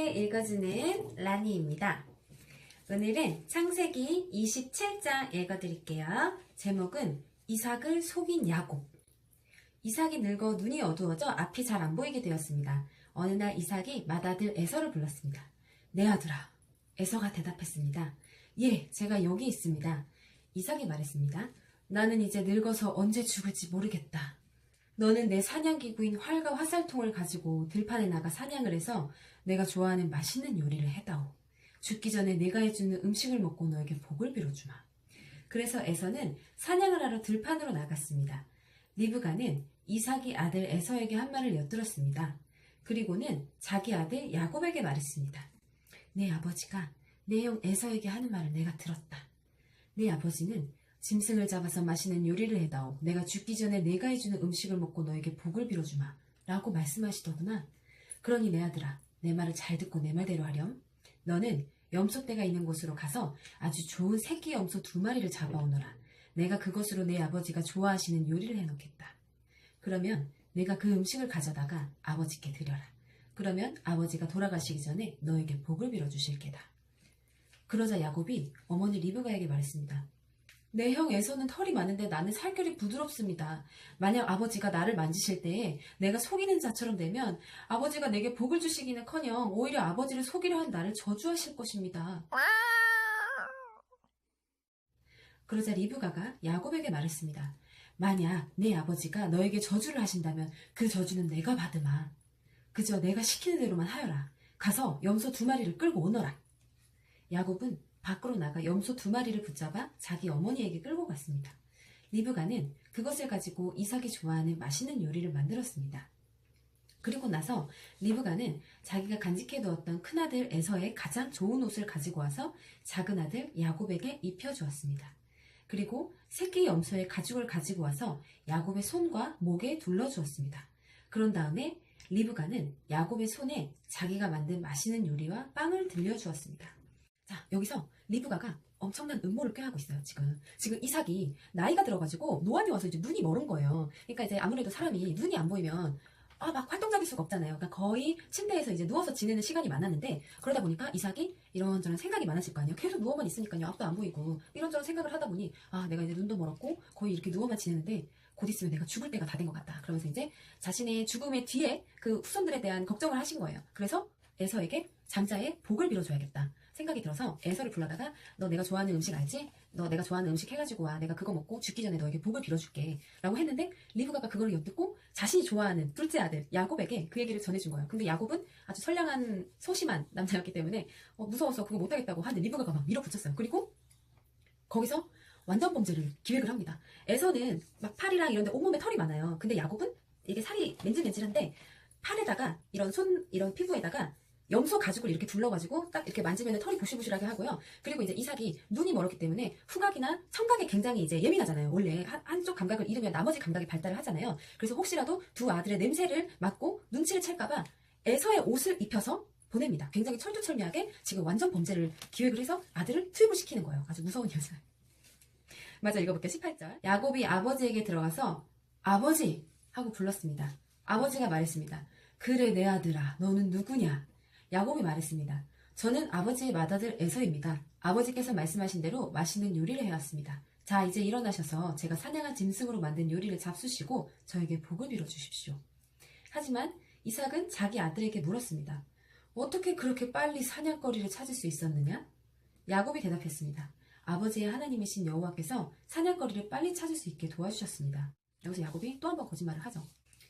함께 읽어주는 라니입니다. 오늘은 창세기 27장 읽어드릴게요. 제목은 이삭을 속인 야곱. 이삭이 늙어 눈이 어두워져 앞이 잘 안 보이게 되었습니다. 어느 날 이삭이 맏아들 에서를 불렀습니다. 내 아들아. 에서가 대답했습니다. 예, 제가 여기 있습니다. 이삭이 말했습니다. 나는 이제 늙어서 언제 죽을지 모르겠다. 너는 내 사냥기구인 활과 화살통을 가지고 들판에 나가 사냥을 해서 내가 좋아하는 맛있는 요리를 해다오. 죽기 전에 내가 해주는 음식을 먹고 너에게 복을 빌어주마. 그래서 에서는 사냥을 하러 들판으로 나갔습니다. 리브가는 이삭이 아들 에서에게 한 말을 엿들었습니다. 그리고는 자기 아들 야곱에게 말했습니다. 내 아버지가 내 형 에서에게 하는 말을 내가 들었다. 내 아버지는 짐승을 잡아서 맛있는 요리를 해다오. 내가 죽기 전에 내가 해주는 음식을 먹고 너에게 복을 빌어주마. 라고 말씀하시더구나. 그러니 내 아들아, 내 말을 잘 듣고 내 말대로 하렴. 너는 염소떼가 있는 곳으로 가서 아주 좋은 새끼 염소 2마리를 잡아오너라. 내가 그것으로 내 아버지가 좋아하시는 요리를 해놓겠다. 그러면 내가 그 음식을 가져다가 아버지께 드려라. 그러면 아버지가 돌아가시기 전에 너에게 복을 빌어주실 게다. 그러자 야곱이 어머니 리브가에게 말했습니다. 내 형 에서는 털이 많은데 나는 살결이 부드럽습니다. 만약 아버지가 나를 만지실 때에 내가 속이는 자처럼 되면 아버지가 내게 복을 주시기는커녕 오히려 아버지를 속이려 한 나를 저주하실 것입니다. 그러자 리브가가 야곱에게 말했습니다. 만약 내 아버지가 너에게 저주를 하신다면 그 저주는 내가 받으마. 그저 내가 시키는 대로만 하여라. 가서 염소 2마리를 끌고 오너라. 야곱은 밖으로 나가 염소 2마리를 붙잡아 자기 어머니에게 끌고 갔습니다. 리브가는 그것을 가지고 이삭이 좋아하는 맛있는 요리를 만들었습니다. 그리고 나서 리브가는 자기가 간직해두었던 큰아들 에서의 가장 좋은 옷을 가지고 와서 작은 아들 야곱에게 입혀주었습니다. 그리고 새끼 염소의 가죽을 가지고 와서 야곱의 손과 목에 둘러주었습니다. 그런 다음에 리브가는 야곱의 손에 자기가 만든 맛있는 요리와 빵을 들려주었습니다. 자, 여기서 리브가가 엄청난 음모를 꾀하고 있어요. 지금 이삭이 나이가 들어가지고 노안이 와서 이제 눈이 멀은 거예요. 그러니까 이제 아무래도 사람이 눈이 안 보이면 막 활동적일 수가 없잖아요. 그러니까 거의 침대에서 이제 누워서 지내는 시간이 많았는데 그러다 보니까 이삭이 이런저런 생각이 많았을 거 아니에요. 계속 누워만 있으니까요. 앞도 안 보이고 이런저런 생각을 하다 보니 내가 이제 눈도 멀었고 거의 이렇게 누워만 지내는데 곧 있으면 내가 죽을 때가 다 된 것 같다. 그러면서 이제 자신의 죽음의 뒤에 그 후손들에 대한 걱정을 하신 거예요. 그래서 에서에게 장자의 복을 빌어줘야겠다 생각이 들어서 에서를 불러다가 너 내가 좋아하는 음식 알지? 너 내가 좋아하는 음식 해가지고 와. 내가 그거 먹고 죽기 전에 너에게 복을 빌어줄게 라고 했는데 리브가가 그걸 엿듣고 자신이 좋아하는 둘째 아들 야곱에게 그 얘기를 전해준 거예요. 근데 야곱은 아주 선량한 소심한 남자였기 때문에 무서워서 그거 못하겠다고 하는데 리브가가 막 밀어붙였어요. 그리고 거기서 완전 범죄를 기획을 합니다. 에서는 막 팔이랑 이런 데 온몸에 털이 많아요. 근데 야곱은 이게 살이 맨질맨질한데 팔에다가 이런 피부에다가 염소 가죽을 이렇게 둘러가지고 딱 이렇게 만지면 털이 부실부실하게 하고요. 그리고 이제 이삭이 눈이 멀었기 때문에 후각이나 청각에 굉장히 이제 예민하잖아요. 원래 한쪽 감각을 잃으면 나머지 감각이 발달을 하잖아요. 그래서 혹시라도 두 아들의 냄새를 맡고 눈치를 챌까봐 에서의 옷을 입혀서 보냅니다. 굉장히 철두철미하게 지금 완전 범죄를 기획을 해서 아들을 투입을 시키는 거예요. 아주 무서운 여자. 맞아, 읽어볼게요. 18절. 야곱이 아버지에게 들어가서 아버지! 하고 불렀습니다. 아버지가 말했습니다. 그래 내 아들아, 너는 누구냐? 야곱이 말했습니다. 저는 아버지의 맏아들 에서입니다. 아버지께서 말씀하신 대로 맛있는 요리를 해왔습니다. 자, 이제 일어나셔서 제가 사냥한 짐승으로 만든 요리를 잡수시고 저에게 복을 빌어주십시오. 하지만 이삭은 자기 아들에게 물었습니다. 어떻게 그렇게 빨리 사냥거리를 찾을 수 있었느냐? 야곱이 대답했습니다. 아버지의 하나님이신 여호와께서 사냥거리를 빨리 찾을 수 있게 도와주셨습니다. 여기서 야곱이 또 한 번 거짓말을 하죠.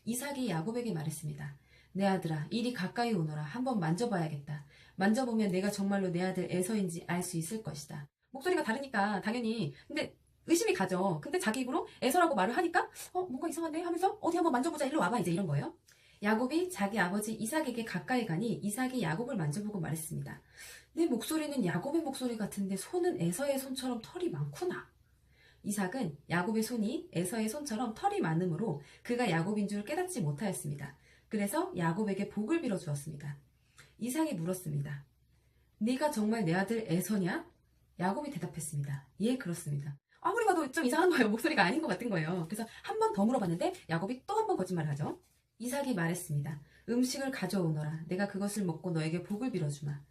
이삭이 야곱에게 말했습니다. 내 아들아, 이리 가까이 오너라. 한번 만져봐야겠다. 만져보면 내가 정말로 내 아들 에서인지 알 수 있을 것이다. 목소리가 다르니까 당연히 근데 의심이 가죠. 근데 자기 입으로 에서라고 말을 하니까 뭔가 이상한데 하면서 어디 한번 만져보자. 일로 와봐. 이제 이런 거예요. 야곱이 자기 아버지 이삭에게 가까이 가니 이삭이 야곱을 만져보고 말했습니다. 내 목소리는 야곱의 목소리 같은데 손은 에서의 손처럼 털이 많구나. 이삭은 야곱의 손이 에서의 손처럼 털이 많으므로 그가 야곱인 줄 깨닫지 못하였습니다. 그래서 야곱에게 복을 빌어주었습니다. 이삭이 물었습니다. 네가 정말 내 아들 에서냐? 야곱이 대답했습니다. 예, 그렇습니다. 아무리 봐도 좀 이상한 거예요. 목소리가 아닌 것 같은 거예요. 그래서 한 번 더 물어봤는데 야곱이 또 한 번 거짓말을 하죠. 이삭이 말했습니다. 음식을 가져오너라. 내가 그것을 먹고 너에게 복을 빌어주마.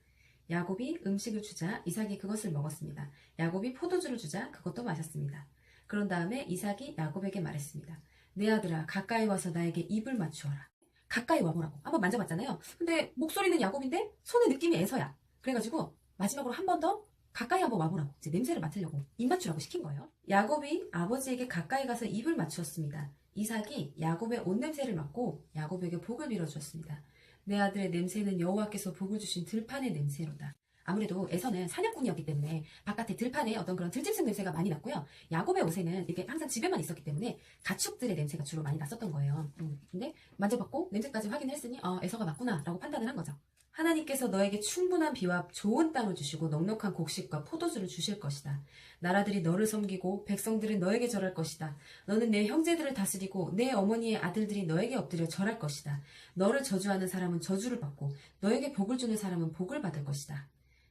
야곱이 음식을 주자 이삭이 그것을 먹었습니다. 야곱이 포도주를 주자 그것도 마셨습니다. 그런 다음에 이삭이 야곱에게 말했습니다. 내 아들아, 가까이 와서 나에게 입을 맞추어라. 가까이 와보라고. 한번 만져봤잖아요. 근데 목소리는 야곱인데 손의 느낌이 에서야. 그래가지고 마지막으로 한 번 더 가까이 한번 와보라고. 이제 냄새를 맡으려고 입 맞추라고 시킨 거예요. 야곱이 아버지에게 가까이 가서 입을 맞추었습니다. 이삭이 야곱의 옷 냄새를 맡고 야곱에게 복을 빌어주었습니다. 내 아들의 냄새는 여호와께서 복을 주신 들판의 냄새로다. 아무래도 에서는 사냥꾼이었기 때문에 바깥에 들판에 어떤 그런 들짐승 냄새가 많이 났고요. 야곱의 옷에는 이게 항상 집에만 있었기 때문에 가축들의 냄새가 주로 많이 났었던 거예요. 근데 만져봤고 냄새까지 확인을 했으니 에서가 맞구나 라고 판단을 한 거죠. 하나님께서 너에게 충분한 비와 좋은 땅을 주시고 넉넉한 곡식과 포도주를 주실 것이다. 나라들이 너를 섬기고 백성들은 너에게 절할 것이다. 너는 내 형제들을 다스리고 내 어머니의 아들들이 너에게 엎드려 절할 것이다. 너를 저주하는 사람은 저주를 받고 너에게 복을 주는 사람은 복을 받을 것이다.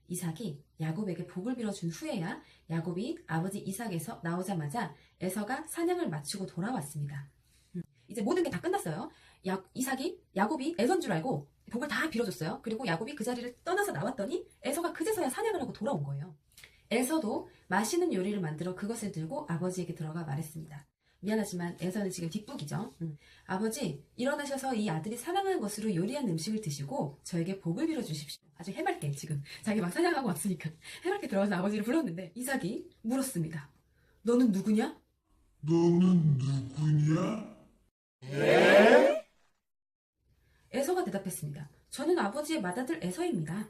이삭이 야곱에게 복을 빌어준 후에야 야곱이 아버지 이삭에서 나오자마자 에서가 사냥을 마치고 돌아왔습니다. 이제 모든 게 다 끝났어요. 이삭이 야곱이 에서인 줄 알고 복을 다 빌어줬어요. 그리고 야곱이 그 자리를 떠나서 나왔더니 에서가 그제서야 사냥을 하고 돌아온 거예요. 에서도 맛있는 요리를 만들어 그것을 들고 아버지에게 들어가 말했습니다. 미안하지만 에서는 지금 뒷북이죠. 아버지, 일어나셔서 이 아들이 사랑하는 것으로 요리한 음식을 드시고 저에게 복을 빌어주십시오. 아주 해맑게 지금 자기 막 사냥하고 왔으니까 해맑게 들어가서 아버지를 불렀는데 이삭이 물었습니다. 너는 누구냐? 너는 누구냐? 에서가 대답했습니다. 저는 아버지의 맏아들 에서입니다.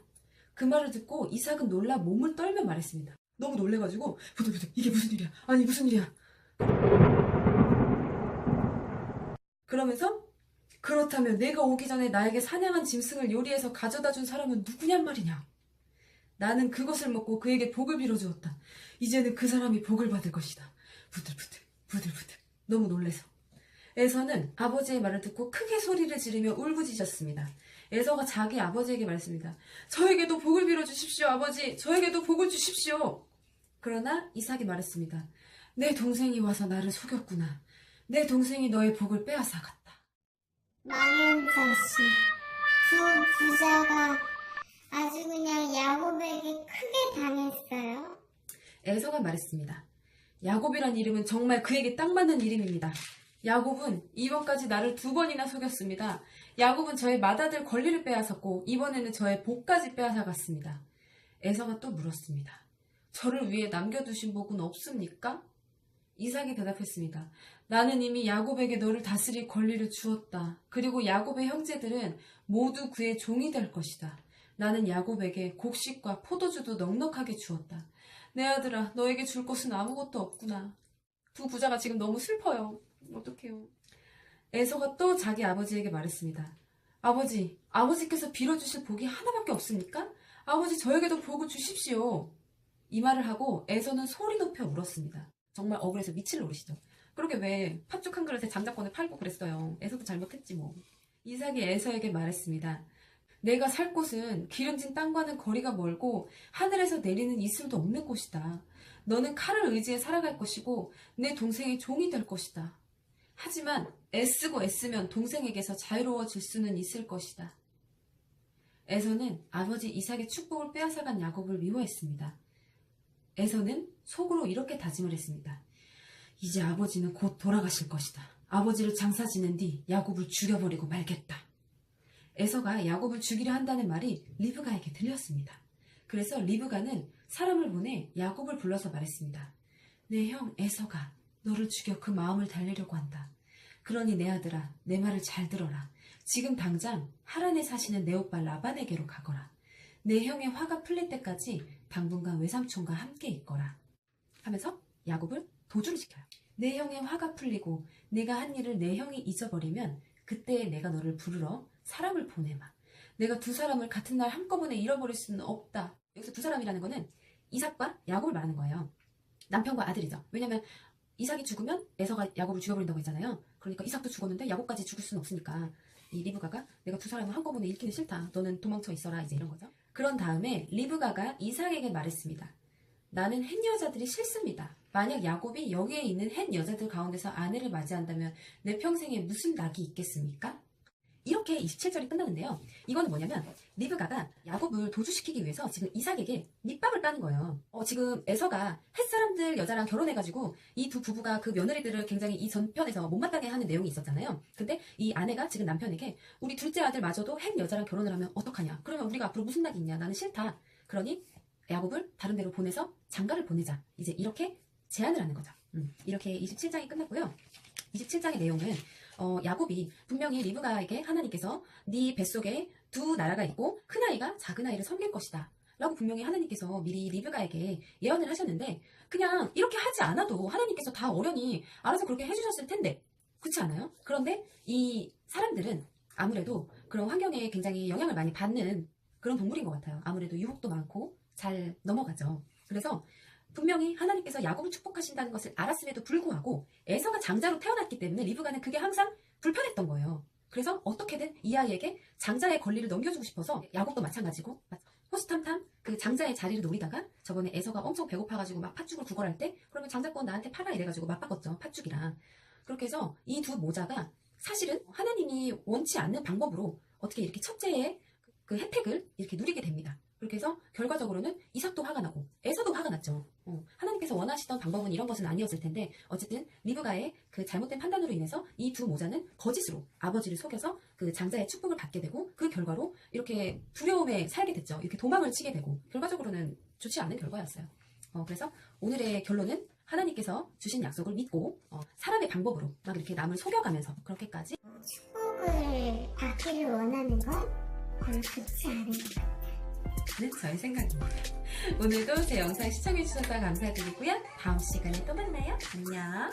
그 말을 듣고 이삭은 놀라 몸을 떨며 말했습니다. 너무 놀래가지고 부들부들 이게 무슨 일이야? 아니 무슨 일이야? 그러면서 그렇다면 내가 오기 전에 나에게 사냥한 짐승을 요리해서 가져다 준 사람은 누구냔 말이냐? 나는 그것을 먹고 그에게 복을 빌어주었다. 이제는 그 사람이 복을 받을 것이다. 부들부들 부들부들 너무 놀래서 에서는 아버지의 말을 듣고 크게 소리를 지르며 울부짖었습니다. 에서가 자기 아버지에게 말했습니다. 저에게도 복을 빌어주십시오, 아버지. 저에게도 복을 주십시오. 그러나 이삭이 말했습니다. 내 동생이 와서 나를 속였구나. 내 동생이 너의 복을 빼앗아갔다. 망연 자식. 그 부자가 아주 그냥 야곱에게 크게 당했어요. 에서가 말했습니다. 야곱이란 이름은 정말 그에게 딱 맞는 이름입니다. 야곱은 이번까지 나를 2번이나 속였습니다. 야곱은 저의 맏아들 권리를 빼앗았고 이번에는 저의 복까지 빼앗아갔습니다. 에서가 또 물었습니다. 저를 위해 남겨두신 복은 없습니까? 이삭이 대답했습니다. 나는 이미 야곱에게 너를 다스릴 권리를 주었다. 그리고 야곱의 형제들은 모두 그의 종이 될 것이다. 나는 야곱에게 곡식과 포도주도 넉넉하게 주었다. 내 아들아, 너에게 줄 것은 아무것도 없구나. 두 부자가 지금 너무 슬퍼요. 어떡해요. 에서가 또 자기 아버지에게 말했습니다. 아버지, 아버지께서 빌어주실 복이 하나밖에 없습니까? 아버지, 저에게도 복을 주십시오. 이 말을 하고 에서는 소리 높여 울었습니다. 정말 억울해서 미칠 노릇이죠. 그러게 왜 팥죽 한 그릇에 장자권을 팔고 그랬어요. 에서도 잘못했지 뭐. 이삭이 에서에게 말했습니다. 내가 살 곳은 기름진 땅과는 거리가 멀고 하늘에서 내리는 이슬도 없는 곳이다. 너는 칼을 의지해 살아갈 것이고 내 동생의 종이 될 것이다. 하지만 애쓰고 애쓰면 동생에게서 자유로워질 수는 있을 것이다. 에서는 아버지 이삭의 축복을 빼앗아간 야곱을 미워했습니다. 에서는 속으로 이렇게 다짐을 했습니다. 이제 아버지는 곧 돌아가실 것이다. 아버지를 장사 지낸 뒤 야곱을 죽여버리고 말겠다. 에서가 야곱을 죽이려 한다는 말이 리브가에게 들렸습니다. 그래서 리브가는 사람을 보내 야곱을 불러서 말했습니다. 내 형 에서가 너를 죽여 그 마음을 달래려고 한다. 그러니 내 아들아, 내 말을 잘 들어라. 지금 당장 하란에 사시는 내 오빠 라반에게로 가거라. 내 형의 화가 풀릴 때까지 당분간 외삼촌과 함께 있거라. 하면서 야곱을 도주를 시켜요. 내 형의 화가 풀리고 내가 한 일을 내 형이 잊어버리면 그때 내가 너를 부르러 사람을 보내마. 내가 두 사람을 같은 날 한꺼번에 잃어버릴 수는 없다. 여기서 두 사람이라는 거는 이삭과 야곱을 말하는 거예요. 남편과 아들이죠. 왜냐면 이삭이 죽으면 에서가 야곱을 죽여버린다고 했잖아요. 그러니까 이삭도 죽었는데 야곱까지 죽을 수는 없으니까 이 리브가가 내가 두 사람을 한꺼번에 잃기는 싫다. 너는 도망쳐 있어라. 이제 이런 거죠. 그런 다음에 리브가가 이삭에게 말했습니다. 나는 햇 여자들이 싫습니다. 만약 야곱이 여기에 있는 햇 여자들 가운데서 아내를 맞이한다면 내 평생에 무슨 낙이 있겠습니까? 이렇게 27절이 끝나는데요. 이거는 뭐냐면 리브가가 야곱을 도주시키기 위해서 지금 이삭에게 밑밥을 까는 거예요. 지금 에서가 햇사람들 여자랑 결혼해가지고 이 두 부부가 그 며느리들을 굉장히 이 전편에서 못마땅해 하는 내용이 있었잖아요. 근데 이 아내가 지금 남편에게 우리 둘째 아들마저도 햇 여자랑 결혼을 하면 어떡하냐. 그러면 우리가 앞으로 무슨 낙이 있냐. 나는 싫다. 그러니 야곱을 다른 데로 보내서 장가를 보내자. 이제 이렇게 제안을 하는 거죠. 이렇게 27장이 끝났고요. 27장의 내용은 야곱이 분명히 리브가에게 하나님께서 네 뱃속에 두 나라가 있고 큰아이가 작은아이를 섬길 것이다 라고 분명히 하나님께서 미리 리브가에게 예언을 하셨는데 그냥 이렇게 하지 않아도 하나님께서 다 어련히 알아서 그렇게 해주셨을 텐데 그렇지 않아요? 그런데 이 사람들은 아무래도 그런 환경에 굉장히 영향을 많이 받는 그런 동물인 것 같아요. 아무래도 유혹도 많고 잘 넘어가죠. 그래서 분명히 하나님께서 야곱을 축복하신다는 것을 알았음에도 불구하고 에서가 장자로 태어났기 때문에 리브가는 그게 항상 불편했던 거예요. 그래서 어떻게든 이 아이에게 장자의 권리를 넘겨주고 싶어서 야곱도 마찬가지고 호시탐탐 그 장자의 자리를 노리다가 저번에 에서가 엄청 배고파가지고 막 팥죽을 구걸할 때 그러면 장자권 나한테 팔아 이래가지고 맞바꿨죠. 팥죽이랑. 그렇게 해서 이 두 모자가 사실은 하나님이 원치 않는 방법으로 어떻게 이렇게 첫째의 그 혜택을 이렇게 누리게 됩니다. 그렇게 해서 결과적으로는 이삭도 화가 나고 에서도 화가 났죠. 하나님께서 원하시던 방법은 이런 것은 아니었을 텐데 어쨌든 리브가의 그 잘못된 판단으로 인해서 이 두 모자는 거짓으로 아버지를 속여서 그 장자의 축복을 받게 되고 그 결과로 이렇게 두려움에 살게 됐죠. 이렇게 도망을 치게 되고 결과적으로는 좋지 않은 결과였어요. 그래서 오늘의 결론은 하나님께서 주신 약속을 믿고 사람의 방법으로 막 이렇게 남을 속여가면서 그렇게까지 축복을 받기를 원하는 건 별로 좋지 않은 것 같아요. 는 저의 생각입니다. 오늘도 제 영상 시청해주셔서 감사드리고요. 다음 시간에 또 만나요. 안녕.